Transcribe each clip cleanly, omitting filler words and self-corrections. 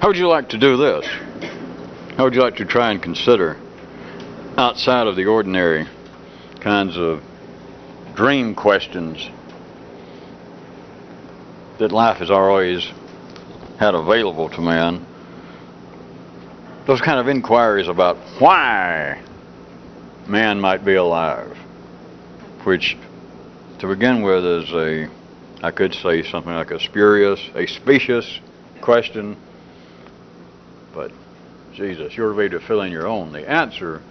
How would you like to do this? How would you like to try and consider outside of the ordinary kinds of dream questions that life has always had available to man? Those kind of inquiries about why man might be alive, which to begin with is I could say something like a specious question, but Jesus, you're ready to fill in your own. The answer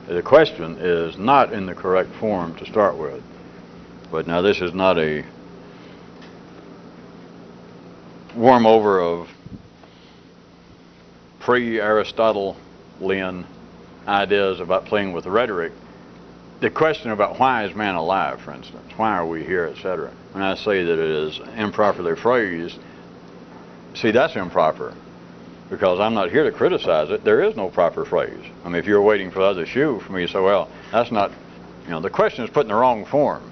to the question is not in the correct form to start with. But now this is not a warm over of pre-Aristotelian ideas about playing with rhetoric. The question about why is man alive, for instance, why are we here, etc. When I say that it is improperly phrased, see, that's improper, because I'm not here to criticize it. There is no proper phrase. I mean, if you're waiting for the other shoe for me to say, well, that's not, the question is put in the wrong form.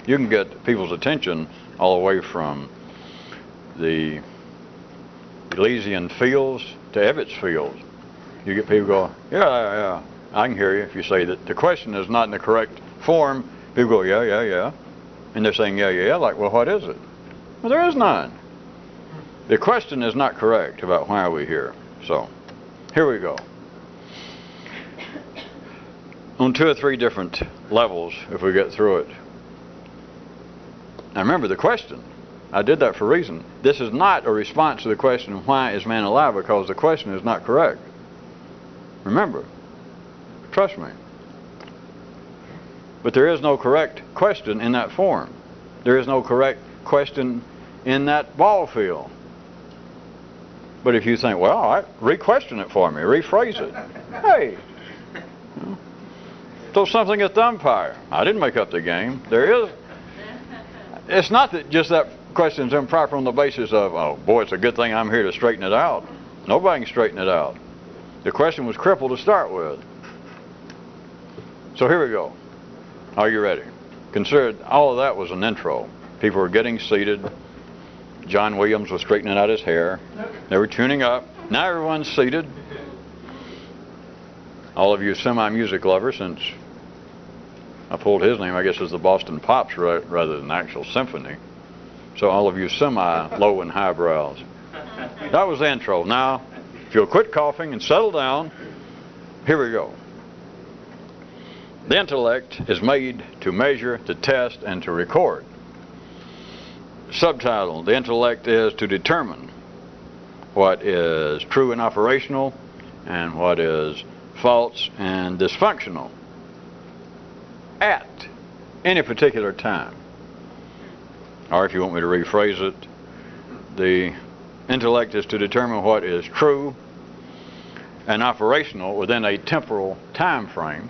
You can get people's attention all the way from the Elysian fields to Ebbets fields. You get people go, yeah, I can hear you. If you say that the question is not in the correct form, people go, yeah. And they're saying, yeah, like, well, what is it? Well, there is none. The question is not correct about why are we here. So, here we go. On 2 or 3 different levels, if we get through it. Now remember the question. I did that for a reason. This is not a response to the question, why is man alive, because the question is not correct. Remember. Trust me. But there is no correct question in that form. There is no correct question in that ball field. But if you think, well, all right, re-question it for me, rephrase it. Hey, throw something at the umpire. I didn't make up the game. It's not that just that question's improper on the basis of, oh boy, it's a good thing I'm here to straighten it out. Nobody can straighten it out. The question was crippled to start with. So here we go. Are you ready? Consider all of that was an intro. People were getting seated. John Williams was straightening out his hair. They were tuning up. Now everyone's seated. All of you semi-music lovers, since I pulled his name, I guess it's the Boston Pops rather than actual symphony. So all of you semi-low and highbrows. That was the intro. Now, if you'll quit coughing and settle down, here we go. The intellect is made to measure, to test, and to record. Subtitle, the intellect is to determine what is true and operational and what is false and dysfunctional at any particular time. Or if you want me to rephrase it, the intellect is to determine what is true and operational within a temporal time frame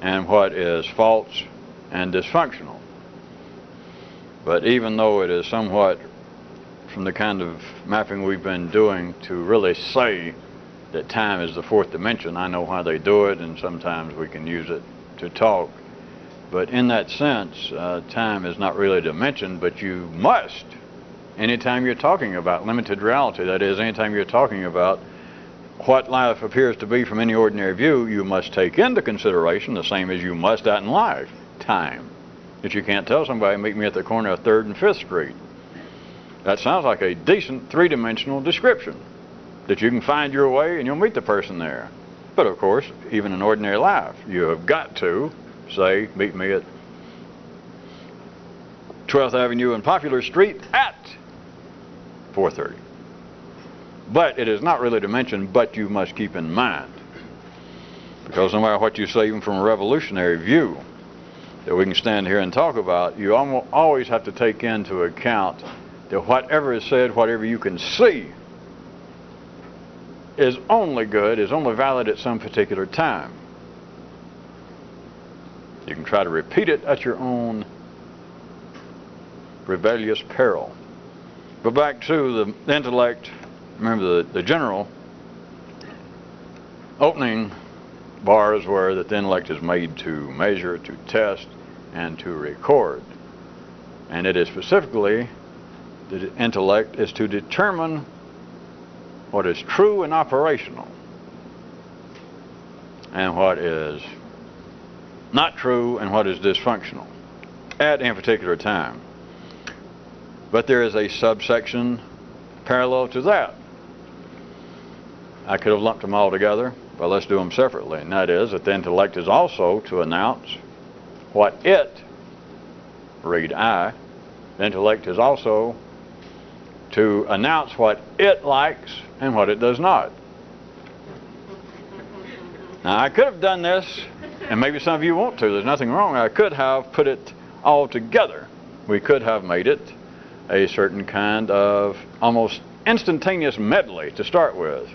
and what is false and dysfunctional. But even though it is somewhat from the kind of mapping we've been doing to really say that time is the 4th dimension, I know why they do it, and sometimes we can use it to talk. But in that sense, time is not really a dimension, but you must, anytime you're talking about limited reality, that is, anytime you're talking about what life appears to be from any ordinary view, you must take into consideration the same as you must out in life, time. That you can't tell somebody, meet me at the corner of 3rd and 5th Street. That sounds like a decent 3-dimensional description. That you can find your way and you'll meet the person there. But of course, even in ordinary life, you have got to say, meet me at 12th Avenue and Popular Street at 4:30. But it is not really to mention, but you must keep in mind. Because no matter what you say, even from a revolutionary view, that we can stand here and talk about, you always have to take into account that whatever is said, whatever you can see, is only good, is only valid at some particular time. You can try to repeat it at your own rebellious peril. But back to the intellect, remember the general opening bars were that the intellect is made to measure, to test, and to record. And it is specifically, the intellect is to determine what is true and operational, and what is not true and what is dysfunctional at any particular time. But there is a subsection parallel to that. I could have lumped them all together, but let's do them separately. And that is that the intellect is also to announce what it, read I, the intellect is also to announce what it likes and what it does not. Now I could have done this, and maybe some of you want to, there's nothing wrong. I could have put it all together. We could have made it a certain kind of almost instantaneous medley to start with.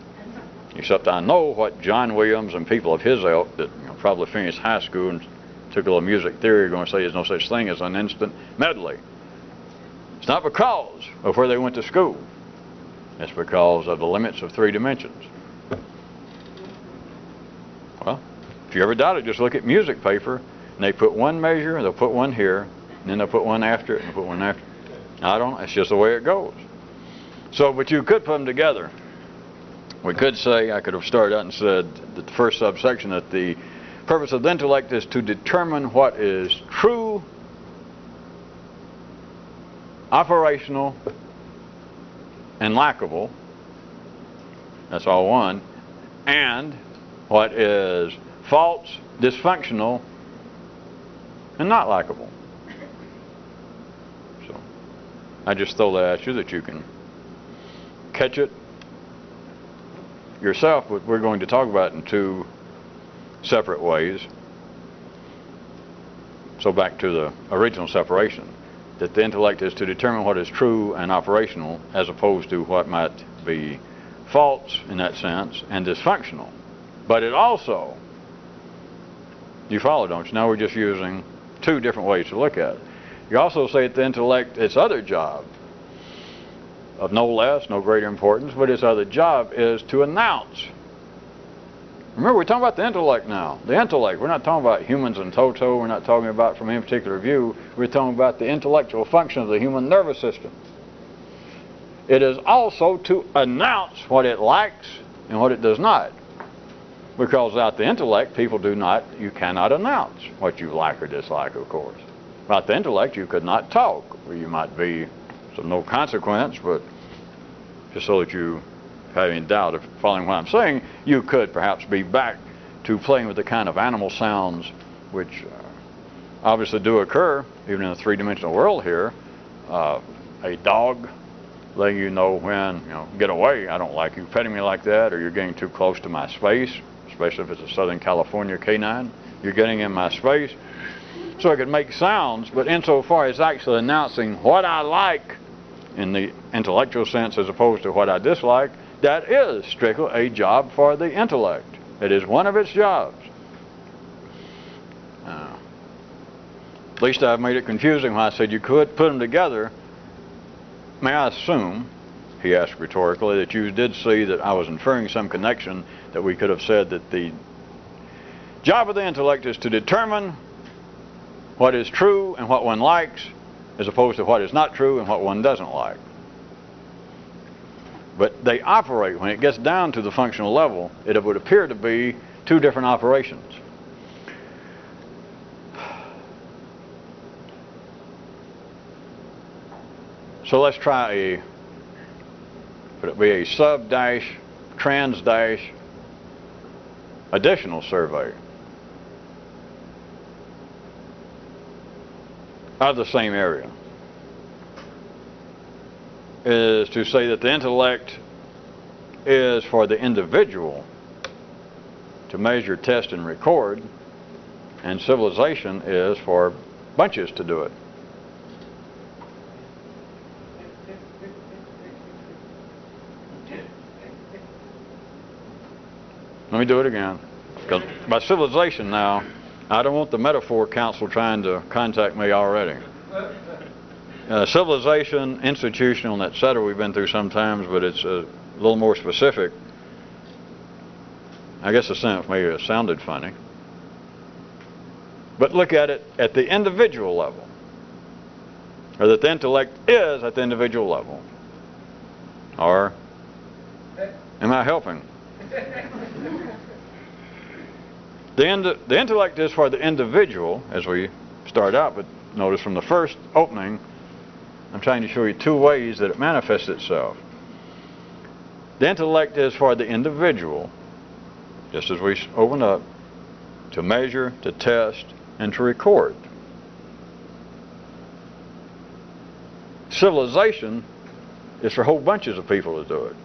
Except I know what John Williams and people of his ilk that probably finished high school and took a little music theory are going to say there's no such thing as an instant medley. It's not because of where they went to school. It's because of the limits of 3 dimensions. Well, if you ever doubt it, just look at music paper, and they put one measure, they'll put one here, and then they'll put one after it, and they'll put one after it. I don't know, it's just the way it goes. So, but you could put them together. We could say, I could have started out and said that the first subsection, that the purpose of the intellect is to determine what is true, operational, and likable. That's all one. And what is false, dysfunctional, and not likable. So I just throw that at you that you can catch it yourself, but we're going to talk about it in 2 separate ways. So back to the original separation, that the intellect is to determine what is true and operational as opposed to what might be false in that sense and dysfunctional. But it also, you follow, don't you? Now we're just using 2 different ways to look at it. You also say that the intellect, its other job, of no less, no greater importance, but its other job is to announce. Remember, we're talking about the intellect now. The intellect. We're not talking about humans in toto. We're not talking about from any particular view. We're talking about the intellectual function of the human nervous system. It is also to announce what it likes and what it does not. Because without the intellect, people do not, you cannot announce what you like or dislike, of course. Without the intellect, you could not talk, or you might be of no consequence, but just so that you have any doubt of following what I'm saying, you could perhaps be back to playing with the kind of animal sounds which obviously do occur even in the 3-dimensional world here. A dog letting you know when, get away, I don't like you petting me like that, or you're getting too close to my space, especially if it's a Southern California canine. You're getting in my space. So it could make sounds, but insofar as actually announcing what I like in the intellectual sense as opposed to what I dislike, that is strictly a job for the intellect. It is one of its jobs. At least I've made it confusing when I said you could put them together. May I assume, he asked rhetorically, that you did see that I was inferring some connection, that we could have said that the job of the intellect is to determine what is true and what one likes, as opposed to what is not true and what one doesn't like. But they operate, when it gets down to the functional level, it would appear to be 2 different operations. So let's try would it be a sub-trans- additional survey of the same area. Is to say that the intellect is for the individual to measure, test, and record, and civilization is for bunches to do it. Let me do it again. Because by civilization now, I don't want the metaphor council trying to contact me already. Civilization, institutional, etc. we've been through sometimes, but it's a little more specific. I guess the sentence may have sounded funny. But look at it at the individual level. Or that the intellect is at the individual level. Or Am I helping? The intellect is for the individual, as we start out, but notice from the first opening, I'm trying to show you two ways that it manifests itself. The intellect is for the individual, just as we opened up, to measure, to test, and to record. Civilization is for whole bunches of people to do it.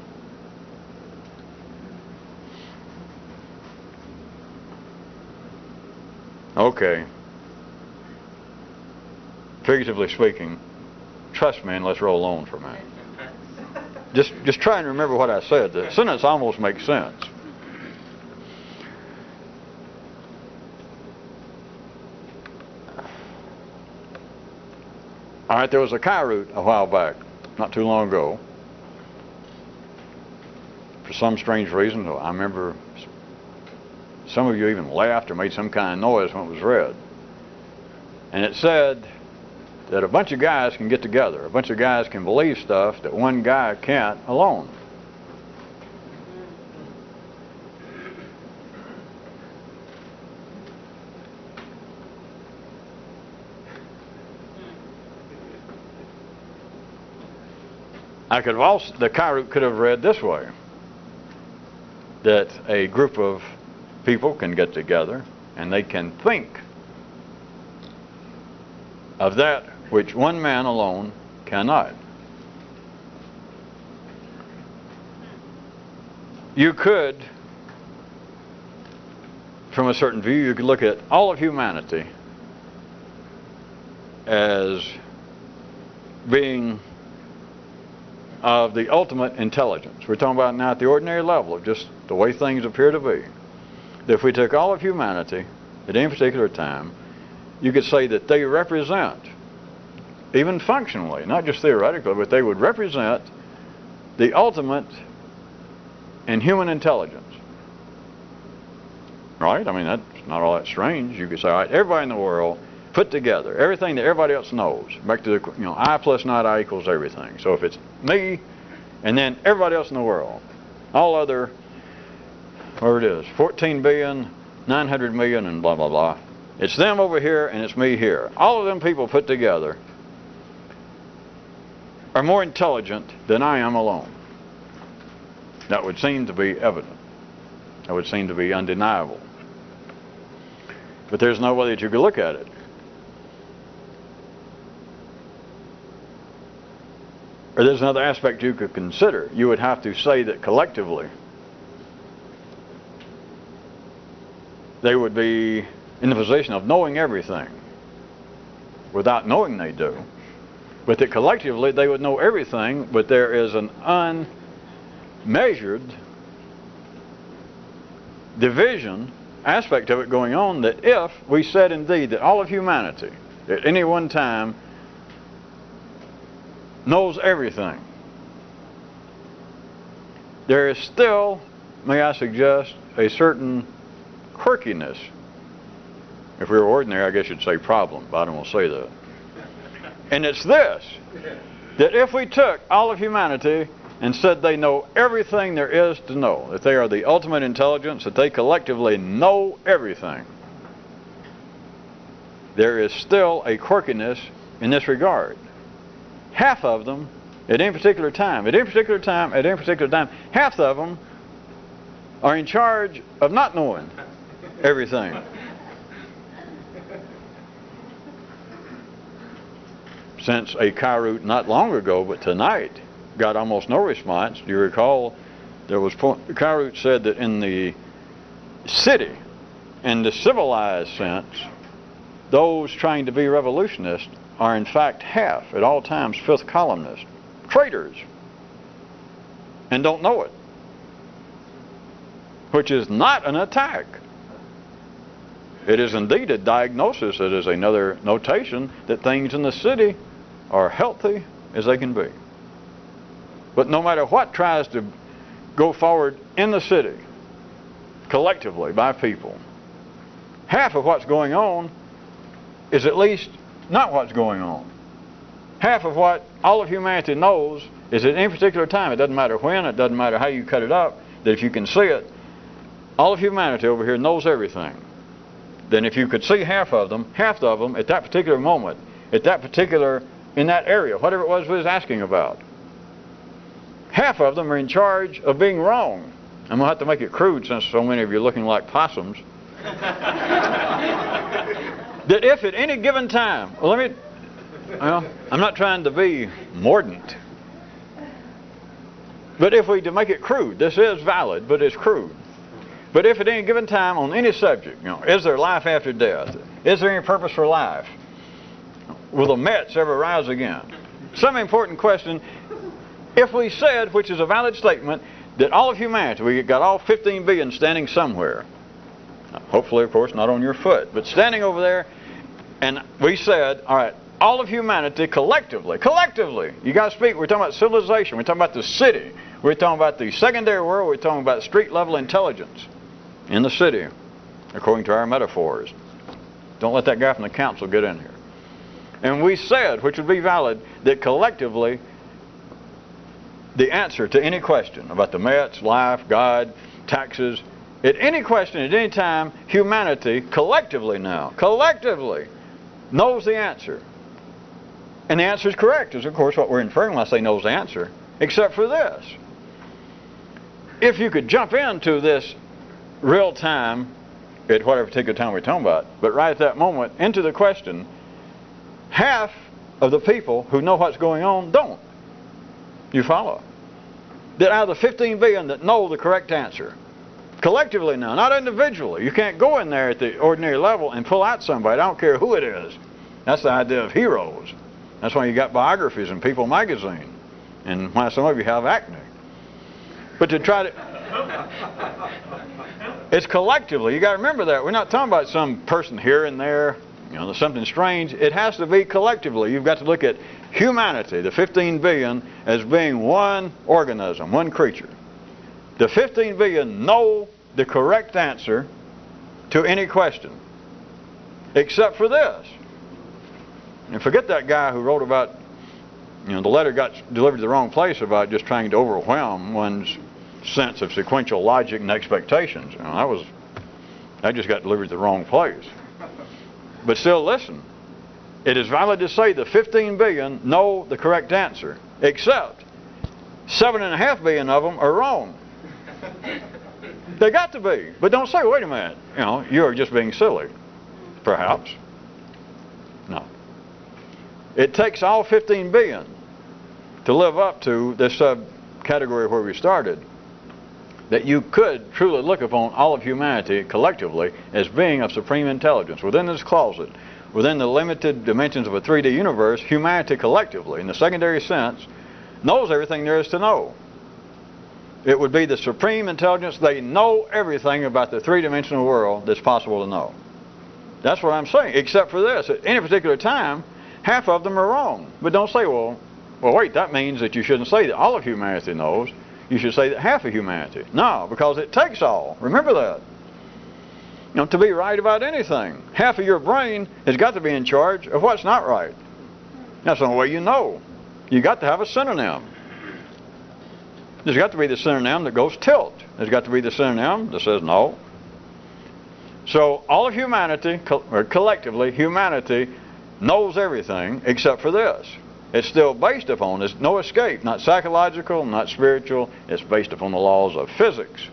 Okay. Figuratively speaking, trust me and let's roll on for a minute. Just try and remember what I said. The sentence almost makes sense. All right, there was a coyote a while back, not too long ago. For some strange reason, I remember some of you even laughed or made some kind of noise when it was read. And it said that a bunch of guys can get together. A bunch of guys can believe stuff that one guy can't alone. The coyote could have read this way, that a group of people can get together and they can think of that which one man alone cannot. You could, from a certain view, you could look at all of humanity as being of the ultimate intelligence. We're talking about now at the ordinary level of just the way things appear to be. That if we took all of humanity at any particular time, you could say that they represent, even functionally, not just theoretically, but they would represent the ultimate in human intelligence. Right? I mean, that's not all that strange. You could say, all right, everybody in the world put together, everything that everybody else knows, back to the, I plus not I equals everything. So if it's me and then everybody else in the world, all other, whatever it is, 14 billion, 900 million, and blah, blah, blah. It's them over here and it's me here. All of them people put together are more intelligent than I am alone. That would seem to be evident. That would seem to be undeniable. But there's no way that you could look at it. Or there's another aspect you could consider. You would have to say that collectively they would be in the position of knowing everything without knowing they do. But that collectively they would know everything, but there is an unmeasured division aspect of it going on, that if we said indeed that all of humanity at any one time knows everything, there is still, may I suggest, a certain quirkiness. If we were ordinary, I guess you'd say problem, but I don't want to say that. And it's this, that if we took all of humanity and said they know everything there is to know, that they are the ultimate intelligence, that they collectively know everything, there is still a quirkiness in this regard. Half of them, at any particular time, half of them are in charge of not knowing everything. Since a coyote not long ago, but tonight, got almost no response. Do you recall? The coyote said that in the city, in the civilized sense, those trying to be revolutionists are in fact half, at all times, fifth columnists, traitors, and don't know it, which is not an attack. It is indeed a diagnosis. It is another notation that things in the city are healthy as they can be. But no matter what tries to go forward in the city, collectively by people, half of what's going on is at least not what's going on. Half of what all of humanity knows is at any particular time, it doesn't matter when, it doesn't matter how you cut it up, that if you can see it, all of humanity over here knows everything. Then if you could see half of them at that particular moment, in that area, whatever it was we was asking about, half of them are in charge of being wrong. I'm going to have to make it crude since so many of you are looking like possums. That if at any given time, I'm not trying to be mordant, but if we to make it crude, this is valid, but it's crude. But if at any given time on any subject, is there life after death? Is there any purpose for life? Will the Mets ever rise again? Some important question. If we said, which is a valid statement, that all of humanity, we got all 15 billion standing somewhere, hopefully, of course, not on your foot, but standing over there, and we said, all right, all of humanity collectively, you got to speak, we're talking about civilization, we're talking about the city, we're talking about the secondary world, we're talking about street level intelligence in the city, according to our metaphors. Don't let that guy from the council get in here. And we said, which would be valid, that collectively, the answer to any question about the Mets, life, God, taxes, at any question, at any time, humanity, collectively knows the answer. And the answer is correct, is of course what we're inferring when I say knows the answer, except for this. If you could jump into this real time, at whatever particular time we're talking about, but right at that moment, into the question, half of the people who know what's going on don't. You follow? That out of the 15 billion that know the correct answer, collectively now, not individually. You can't go in there at the ordinary level and pull out somebody. I don't care who it is. That's the idea of heroes. That's why you got biographies in People magazine, and why some of you have acne. But to try to, it's collectively. You got to remember that. We're not talking about some person here and there. There's something strange. It has to be collectively. You've got to look at humanity, the 15 billion, as being one organism, one creature. The 15 billion know the correct answer to any question, except for this. And forget that guy who wrote about, the letter got delivered to the wrong place about just trying to overwhelm one's sense of sequential logic and expectations. That just got delivered to the wrong place. But still, listen. It is valid to say the 15 billion know the correct answer, except 7.5 billion of them are wrong. They got to be. But don't say, wait a minute, you're just being silly. Perhaps. No. It takes all 15 billion to live up to this subcategory where we started, that you could truly look upon all of humanity collectively as being of supreme intelligence. Within this closet, within the limited dimensions of a 3D universe, humanity collectively, in the secondary sense, knows everything there is to know. It would be the supreme intelligence. They know everything about the three-dimensional world that's possible to know. That's what I'm saying, except for this. At any particular time, half of them are wrong. But don't say, well, wait, that means that you shouldn't say that all of humanity knows. You should say that half of humanity. No, because it takes all. Remember that. To be right about anything, half of your brain has got to be in charge of what's not right. That's the only way you know. You got to have a synonym. There's got to be the synonym that goes tilt. There's got to be the synonym that says no. So all of humanity, or collectively, humanity knows everything except for this. It's still based upon, there's no escape, not psychological, not spiritual. It's based upon the laws of physics.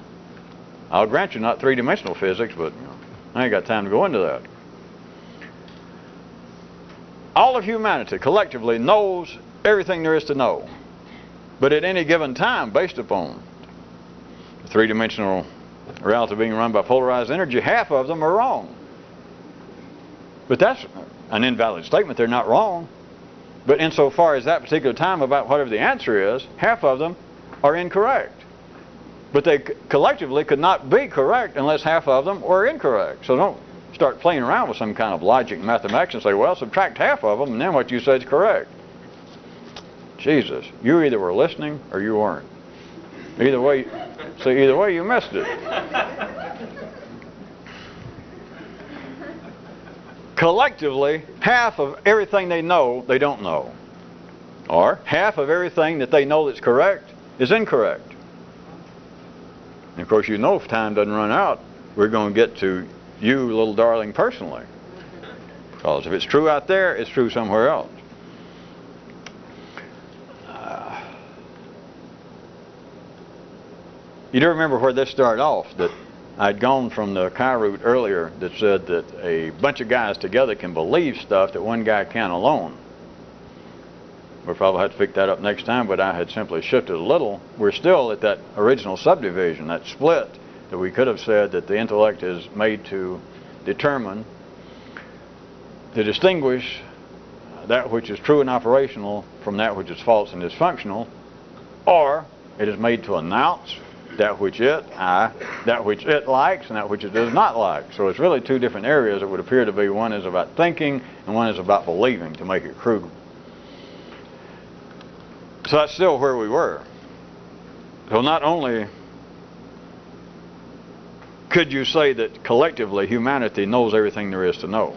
I'll grant you not three-dimensional physics, but I ain't got time to go into that. All of humanity collectively knows everything there is to know. But at any given time, based upon the three-dimensional reality being run by polarized energy, half of them are wrong. But that's an invalid statement. They're not wrong. But insofar as that particular time about whatever the answer is, half of them are incorrect. But they collectively could not be correct unless half of them were incorrect. So don't start playing around with some kind of logic and mathematics and say, well, subtract half of them and then what you said is correct. Jesus, you either were listening or you weren't. Either way you missed it. Collectively, half of everything they know, they don't know. Or half of everything that they know that's correct is incorrect. And of course, you know, if time doesn't run out, we're going to get to you, little darling, personally. Because if it's true out there, it's true somewhere else. You do remember where this started off, that I'd gone from the Chi root earlier that said that a bunch of guys together can believe stuff that one guy can't alone. We'll probably have to pick that up next time, but I had simply shifted a little. We're still at that original subdivision, that split, that we could have said that the intellect is made to determine, to distinguish that which is true and operational from that which is false and dysfunctional, or it is made to announce that which it likes and that which it does not like. So it's really two different areas. It would appear to be. One is about thinking and one is about believing, to make it crude. So that's still where we were. So not only could you say that collectively humanity knows everything there is to know,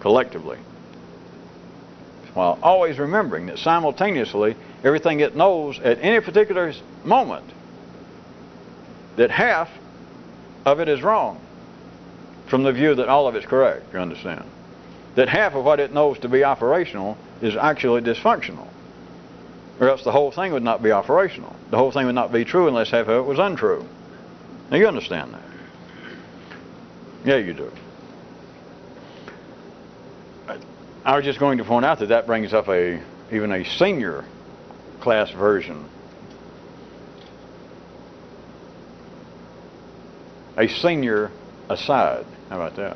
collectively, while always remembering that simultaneously everything it knows at any particular moment, that half of it is wrong from the view that all of it's correct, you understand? That half of what it knows to be operational is actually dysfunctional. Or else the whole thing would not be operational. The whole thing would not be true unless half of it was untrue. Now you understand that? Yeah, you do. I was just going to point out that that brings up even a senior class version. A senior aside. How about that?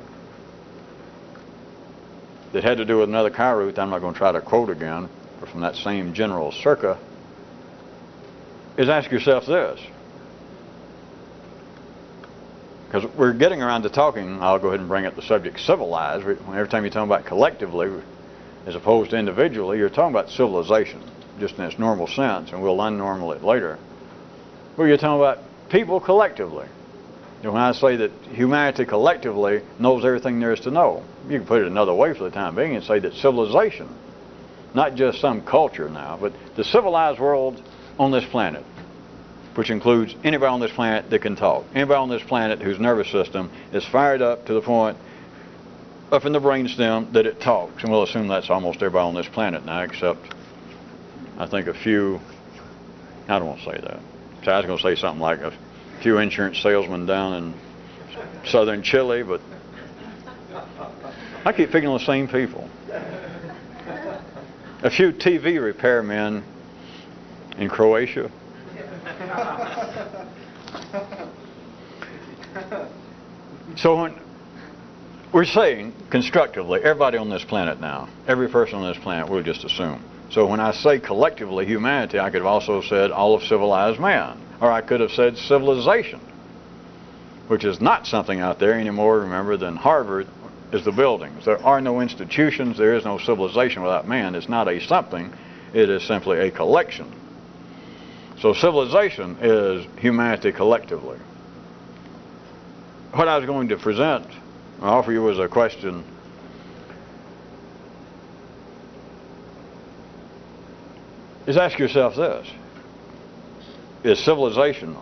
That had to do with another Chi root that I'm not going to try to quote again, but from that same general circa, is ask yourself this. Because we're getting around to talking, I'll go ahead and bring up the subject civilized. Every time you're talking about collectively as opposed to individually, you're talking about civilization, just in its normal sense, and we'll unnormal it later. But you're talking about people collectively. And when I say that humanity collectively knows everything there is to know, you can put it another way for the time being and say that civilization, not just some culture now, but the civilized world on this planet, which includes anybody on this planet that can talk, anybody on this planet whose nervous system is fired up to the point up in the brainstem that it talks. And we'll assume that's almost everybody on this planet now, except I think a few, I don't want to say that. So I was going to say something like a few insurance salesmen down in southern Chile, but I keep picking on the same people. A few TV repairmen in Croatia. So when we're saying constructively, everybody on this planet now, every person on this planet, we'll just assume. So when I say collectively humanity, I could have also said all of civilized man. Or I could have said civilization, which is not something out there anymore, remember, than Harvard is the buildings. There are no institutions. There is no civilization without man. It's not a something. It is simply a collection. So civilization is humanity collectively. What I was going to present, or offer you as a question, is ask yourself this. Is civilization,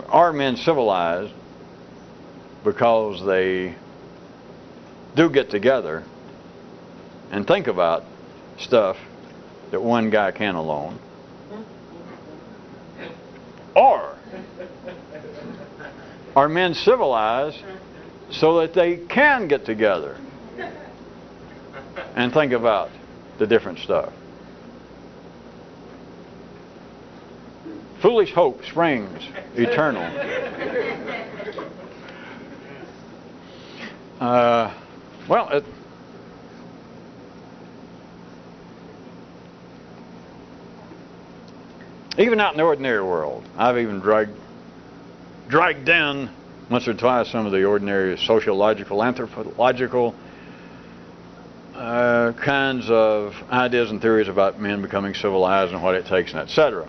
are men civilized because they do get together and think about stuff that one guy can alone? Or are men civilized so that they can get together and think about the different stuff? Foolish hope springs eternal. Even out in the ordinary world, I've even dragged in once or twice some of the ordinary sociological, anthropological kinds of ideas and theories about men becoming civilized and what it takes and etc.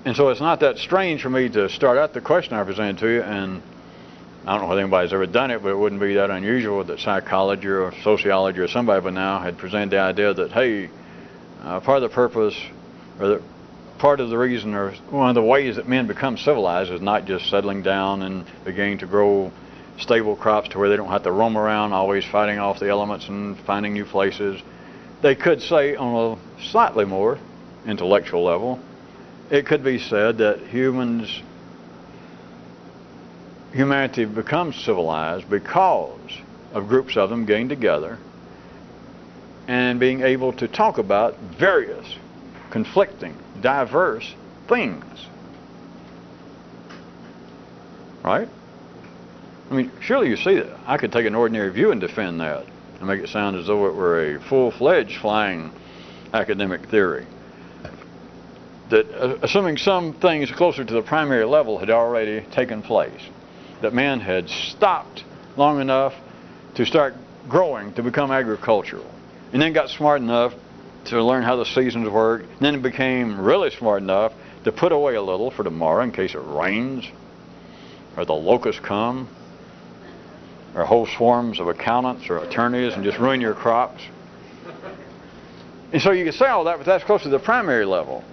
And so it's not that strange for me to start out the question I presented to you and I don't know whether anybody's ever done it, but it wouldn't be that unusual that psychology or sociology or somebody by now had presented the idea that, hey, part of the purpose or part of the reason or one of the ways that men become civilized is not just settling down and beginning to grow stable crops to where they don't have to roam around always fighting off the elements and finding new places. They could say on a slightly more intellectual level, it could be said that humanity becomes civilized because of groups of them getting together and being able to talk about various, conflicting, diverse things. Right? I mean, surely you see that. I could take an ordinary view and defend that and make it sound as though it were a full-fledged flying academic theory. That assuming some things closer to the primary level had already taken place, that man had stopped long enough to start growing, to become agricultural, and then got smart enough to learn how the seasons work, and then became really smart enough to put away a little for tomorrow in case it rains, or the locusts come, or whole swarms of accountants or attorneys and just ruin your crops. And so you can say all that, but that's close to the primary level.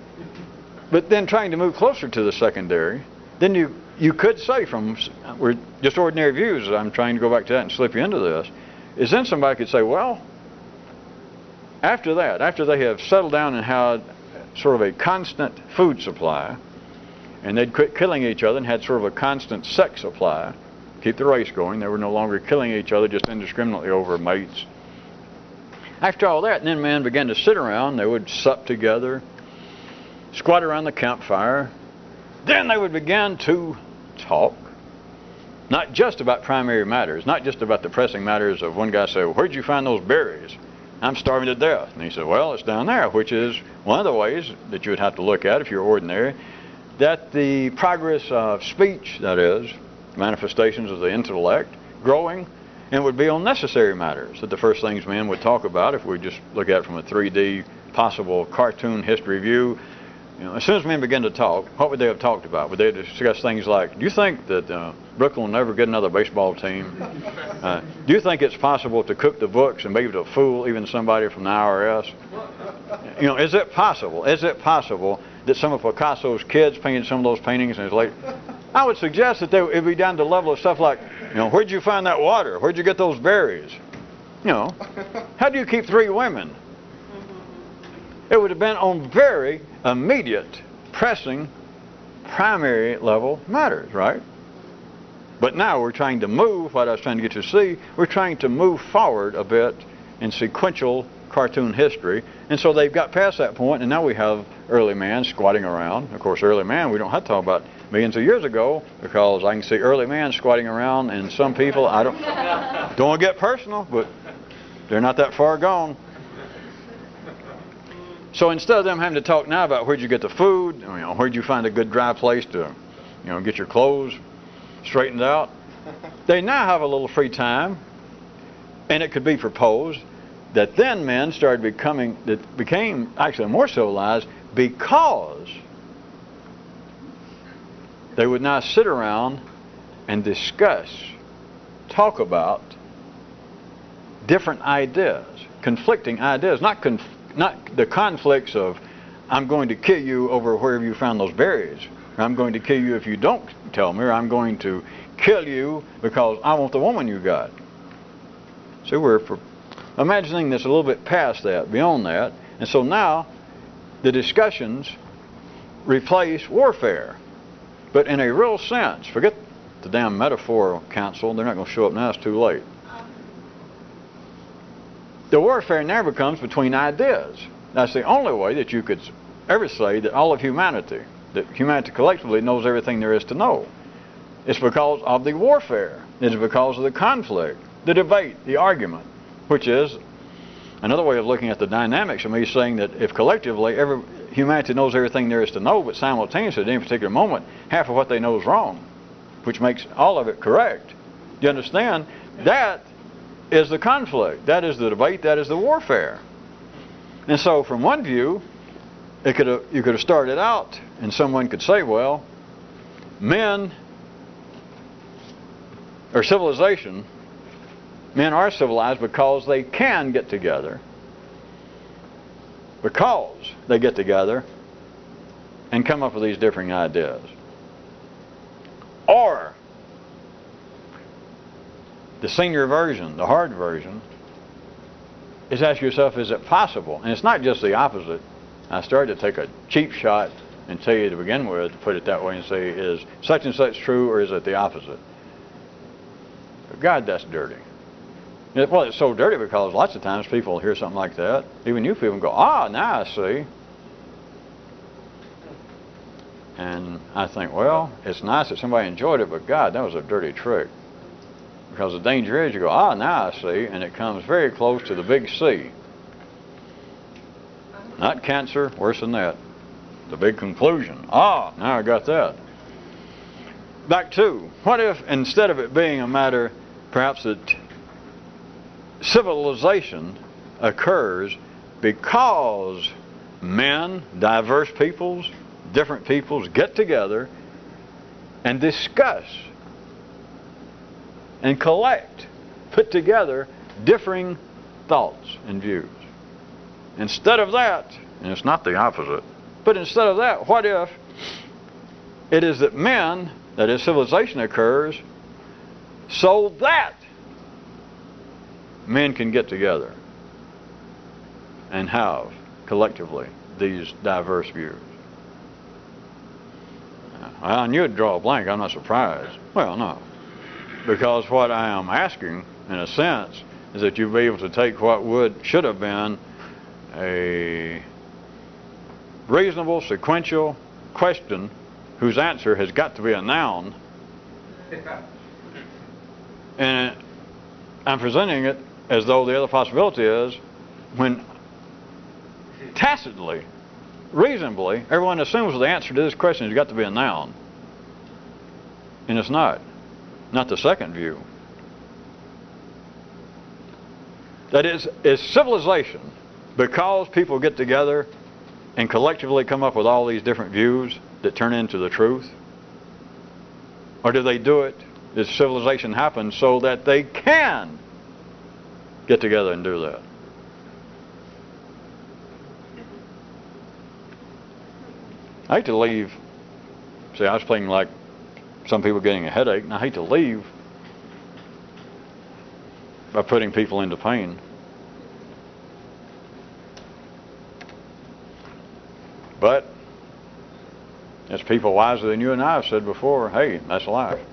But then trying to move closer to the secondary, then you could say from, we're just ordinary views, I'm trying to go back to that and slip you into this, is then somebody could say, well, after that, after they have settled down and had sort of a constant food supply, and they'd quit killing each other and had sort of a constant sex supply, keep the race going, they were no longer killing each other just indiscriminately over mates. After all that, then men began to sit around, they would sup together, squat around the campfire, then they would begin to talk, not just about primary matters, not just about the pressing matters of one guy said, well, where'd you find those berries? I'm starving to death. And he said, well, it's down there, which is one of the ways that you would have to look at if you're ordinary, that the progress of speech, that is, manifestations of the intellect, growing, and would be on necessary matters, that the first things men would talk about, if we just look at it from a 3D possible cartoon history view, you know, as soon as men begin to talk, what would they have talked about? Would they discuss things like, do you think that Brooklyn will never get another baseball team? Do you think it's possible to cook the books and be able to fool even somebody from the IRS? You know, is it possible? Is it possible that some of Picasso's kids painted some of those paintings and it's like, I would suggest that it would be down to the level of stuff like, you know, where'd you find that water? Where'd you get those berries? You know, how do you keep 3 women? It would have been on very immediate, pressing, primary level matters, right? But now we're trying to move, what I was trying to get you to see, we're trying to move forward a bit in sequential cartoon history. And so they've got past that point, and now we have early man squatting around. Of course, early man, we don't have to talk about millions of years ago, because I can see early man squatting around, and some people, I don't want to get personal, but they're not that far gone. So instead of them having to talk now about where'd you get the food, you know, where'd you find a good dry place to, you know, get your clothes straightened out, they now have a little free time, and it could be proposed that then men became actually more civilized because they would now sit around and discuss, talk about different ideas, conflicting ideas, not the conflicts of, I'm going to kill you over wherever you found those berries, or I'm going to kill you if you don't tell me, or I'm going to kill you because I want the woman you got. So we're imagining this a little bit past that, beyond that, and so now the discussions replace warfare, but in a real sense. Forget the damn metaphor council, they're not going to show up now, it's too late. The warfare now becomes between ideas. That's the only way that you could ever say that all of humanity, that humanity collectively knows everything there is to know. It's because of the warfare. It's because of the conflict, the debate, the argument, which is another way of looking at the dynamics of me saying that if collectively humanity knows everything there is to know, but simultaneously at any particular moment, half of what they know is wrong, which makes all of it correct. Do you understand? That is the conflict. That is the debate. That is the warfare. And so from one view, you could have started out and someone could say, well, men or civilization, men are civilized because they can get together. Because they get together and come up with these differing ideas. Or the senior version, the hard version, is ask yourself, is it possible? And it's not just the opposite. I started to take a cheap shot and tell you to begin with, to put it that way, and say, is such and such true, or is it the opposite? But God, that's dirty. Well, it's so dirty because lots of times people hear something like that, even you people, go, ah, now I see. And I think, well, it's nice that somebody enjoyed it, but God, that was a dirty trick. Because the danger is you go, ah, now I see, and it comes very close to the big C. Not cancer, worse than that. The big conclusion. Ah, now I got that. Back to, what if instead of it being a matter, perhaps that civilization occurs because men, diverse peoples, different peoples get together and discuss and collect, put together differing thoughts and views. Instead of that, and it's not the opposite, but instead of that, what if it is that men, that is civilization occurs, so that men can get together and have collectively these diverse views? Well, I knew it'd draw a blank. I'm not surprised. Well, no. Because what I am asking, in a sense, is that you be able to take what should have been a reasonable, sequential question whose answer has got to be a noun, and I'm presenting it as though the other possibility is when tacitly, reasonably, everyone assumes the answer to this question has got to be a noun. And it's not. Not the second view. That is civilization, because people get together and collectively come up with all these different views that turn into the truth? Or do they do it, does civilization happen so that they can get together and do that? I hate to leave. See, I was playing like some people getting a headache, and I hate to leave by putting people into pain. But as people wiser than you and I have said before, hey, that's life.